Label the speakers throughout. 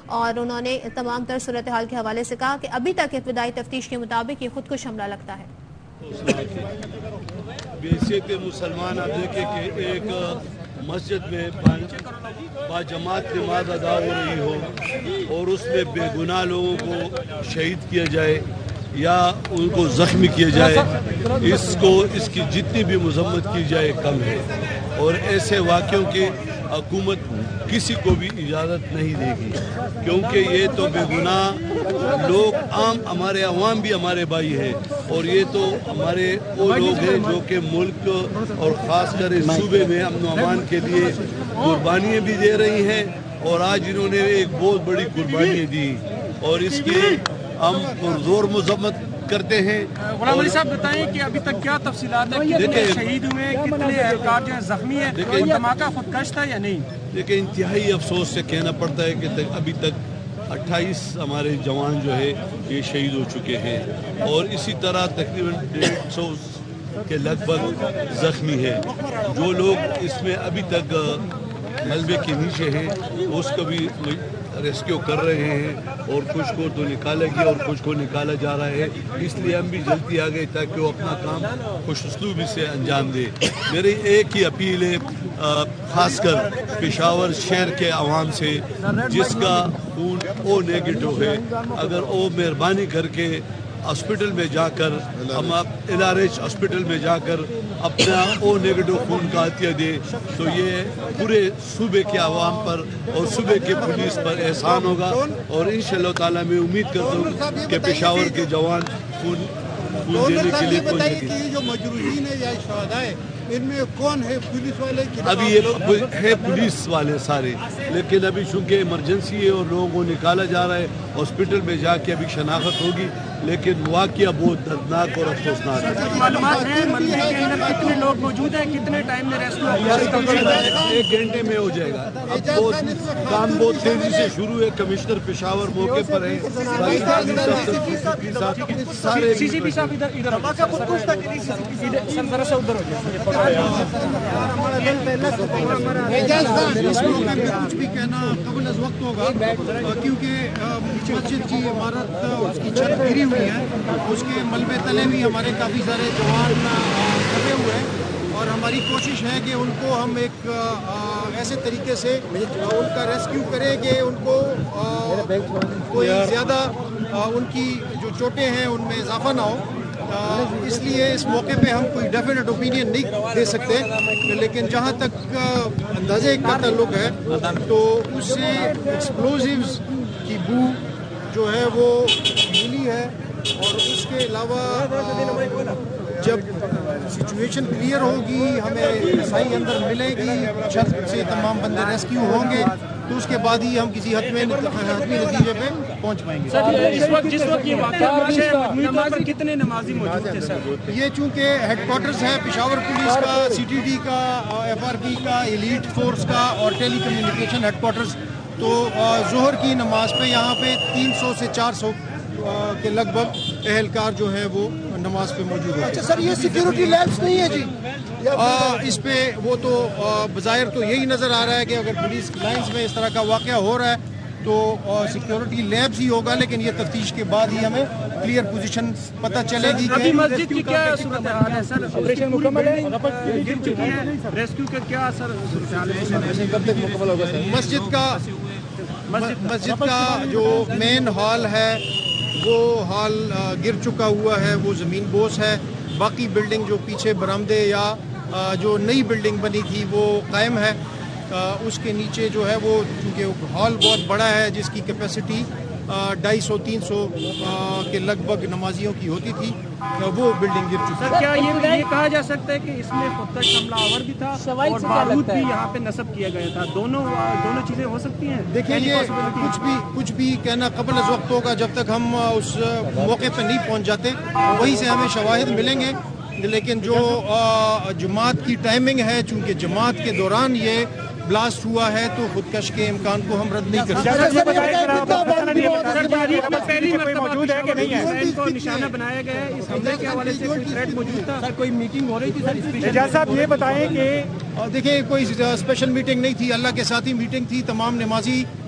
Speaker 1: اور انہوں نے تمام تر صورتحال کے حوالے سے کہا کہ ابھی تک ابتدائی تفتیش کے مطابق یہ خودکش حملہ لگتا ہے۔
Speaker 2: بحیثیت مسلمان آپ دیکھیں کہ ایک مسجد میں باجماعت نماز ادا ہو رہی ہو اور اس میں بے گناہ لوگوں کو شہید کیا جائے یا ان کو زخمی کیا جائے، اس کی جتنی بھی مذمت کی جائے کم ہے، اور ایسے واقعوں کی حکومت کسی کو بھی اجازت نہیں دے گی، کیونکہ یہ تو بے گناہ لوگ ہمارے عوام بھی ہمارے بھائی ہیں، اور یہ تو ہمارے وہ لوگ ہیں جو کہ ملک اور خاص کر اس صوبے میں امن و امان کے لیے قربانیاں بھی دے رہی ہیں، اور آج انہوں نے ایک بہت بڑی قربانیاں دی اور اس کی ہم زور مذمت کرتے ہیں۔
Speaker 3: غلام علی صاحب بتائیں کہ ابھی تک کیا تفصیلات ہیں، کتنے شہید ہوئے، کتنے اہلکار جو ہیں زخمی ہیں، کوئی دھماکہ خودکش تھا یا نہیں؟
Speaker 2: دیکھیں انتہائی افسوس سے کہنا پڑتا ہے کہ ابھی تک 28 ہمارے جوان جو ہے یہ شہید ہو چکے ہیں، اور اسی طرح تقریباً 150 کے لگ بھگ زخمی ہیں۔ جو لوگ اس میں ابھی تک ملبے کے نیچے ہیں اس کو بھی ریسکیو کر رہے ہیں، اور کچھ کو تو نکالا گیا اور کچھ کو نکالا جا رہا ہے، اس لیے ہم بھی جلدی آ گئے تاکہ وہ اپنا کام خوش اسلوبی سے انجام دے۔ میری ایک ہی اپیل ہے خاص کر پشاور شہر کے عوام سے، جس کا خون او نیگیٹو ہے، اگر وہ مہربانی کر کے ہاسپٹل میں جا کر ہم LRH ہاسپٹل میں جا کر اپنا او نیگیٹو خون کا عطیہ دے تو یہ پورے صوبے کے عوام پر اور صوبے کے پولیس پر احسان ہوگا، اور انشاءاللہ تعالیٰ میں امید کرتا ہوں کہ پشاور کے جوان خون دینے کے لیے پہنچیں گے۔
Speaker 4: جو مجروحین ہیں یا شہداء ہیں ان میں کون ہے؟ پولیس والے؟
Speaker 2: ابھی یہ ہے پولیس والے سارے، لیکن ابھی چونکہ ایمرجنسی ہے اور لوگوں کو نکالا جا رہا ہے، ہاسپٹل میں جا کے ابھی شناخت ہوگی، لیکن واقعہ بہت دردناک اور افسوسناک ہے۔
Speaker 3: معلومات ہیں مندر کے اندر کتنے لوگ موجود ہیں، کتنے ٹائم میں ریسکیو؟
Speaker 2: 1 گھنٹے میں ہو جائے گا۔ اب کام بہت تیزی سے شروع ہے، کمشنر پشاور موقع پر ہے، سارے
Speaker 3: CCP صاحب ادھر
Speaker 4: کچھ بھی کہنا قبل از وقت ہوگا، کیونکہ مسجد کی عمارت اس کی چھت گری ہوئی ہے، اس کے ملبے تلے بھی ہمارے کافی سارے جوان دبے ہوئے ہیں، اور ہماری کوشش ہے کہ ان کو ہم ایک ایسے طریقے سے ان کا ریسکیو کریں کہ ان کو کوئی زیادہ ان کی جو چوٹیں ہیں ان میں اضافہ نہ ہو۔ اس لیے اس موقع پہ ہم کوئی ڈیفینیٹ اوپینین نہیں دے سکتے، لیکن جہاں تک اندازے کا تعلق ہے تو اس سے ایکسپلوزیوز کی بو جو ہے وہ ملی ہے، اور اس کے علاوہ جب سچویشن کلیئر ہوگی، ہمیں رسائی اندر ملے گی، چھت سے تمام بندے ریسکیو ہوں گے، تو اس کے بعد ہی ہم کسی حتمی نتیجے پہ پہنچ پائیں گے۔
Speaker 3: سر جس وقت یہ واقعہ پر کتنے نمازی موجود تھے سر؟
Speaker 4: یہ چونکہ ہیڈ کوارٹرز ہے پشاور پولیس کا، CTD کا، FRP کا، ایلیٹ فورس کا اور ٹیلی کمیونیکیشن ہیڈ کوارٹرز، تو ظہر کی نماز پہ یہاں پہ 300 سے 400 کے لگ بھگ اہلکار جو ہے وہ نماز پہ موجود ہے۔
Speaker 5: اچھا سر، یہ سیکیورٹی لیبس نہیں ہے جی؟
Speaker 4: اس پہ وہ تو بظاہر تو یہی نظر آ رہا ہے کہ اگر پولیس لائنز میں اس طرح کا واقعہ ہو رہا ہے تو سیکیورٹی لیبس ہی ہوگا، لیکن یہ تفتیش کے بعد ہی ہمیں کلیئر پوزیشن پتہ چلے گی کہ
Speaker 3: مسجد کی کیا صورتحال ہے سر؟ آپریشن مکمل ہے، گر چکی ہے، ریسکیو کا کیا سر صورتحال ہے؟
Speaker 4: مسجد کا جو مین ہال ہے وہ ہال گر چکا ہوا ہے، وہ زمین بوس ہے، باقی بلڈنگ جو پیچھے برآمدے یا جو نئی بلڈنگ بنی تھی وہ قائم ہے، اس کے نیچے جو ہے وہ چونکہ ہال بہت بڑا ہے جس کی کیپیسٹی 250-300 کے لگ بھگ نمازیوں کی ہوتی تھی، وہ بلڈنگ گر چکی ہے۔
Speaker 3: سر کیا یہ کہا جا سکتا ہے کہ اس میں خودکش حملہ آور بھی تھا اور بارود بھی یہاں پہ نصب کیا گیا تھا؟ دونوں چیزیں ہو سکتی ہیں؟
Speaker 4: دیکھیں یہ کچھ بھی کہنا قبل از وقت ہوگا، جب تک ہم اس موقع پہ نہیں پہنچ جاتے وہیں سے ہمیں شواہد ملیں گے، لیکن جو جماعت کی ٹائمنگ ہے، چونکہ جماعت کے دوران یہ بلاسٹ ہوا ہے تو خودکش کے امکان کو ہم رد نہیں کر سکتے۔
Speaker 3: پہلی مرتبہ کو نشانہ بنایا گیا ہے، اس حملے کے حوالے سے کوئی تھریٹ موجود تھا؟ سر کوئی میٹنگ ہو رہی تھی سر؟
Speaker 5: اجازت صاحب یہ بتائیں کہ
Speaker 4: دیکھیں کوئی اسپیشل میٹنگ نہیں تھی، اللہ کے ساتھ ہی میٹنگ تھی، تمام نمازی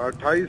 Speaker 6: 28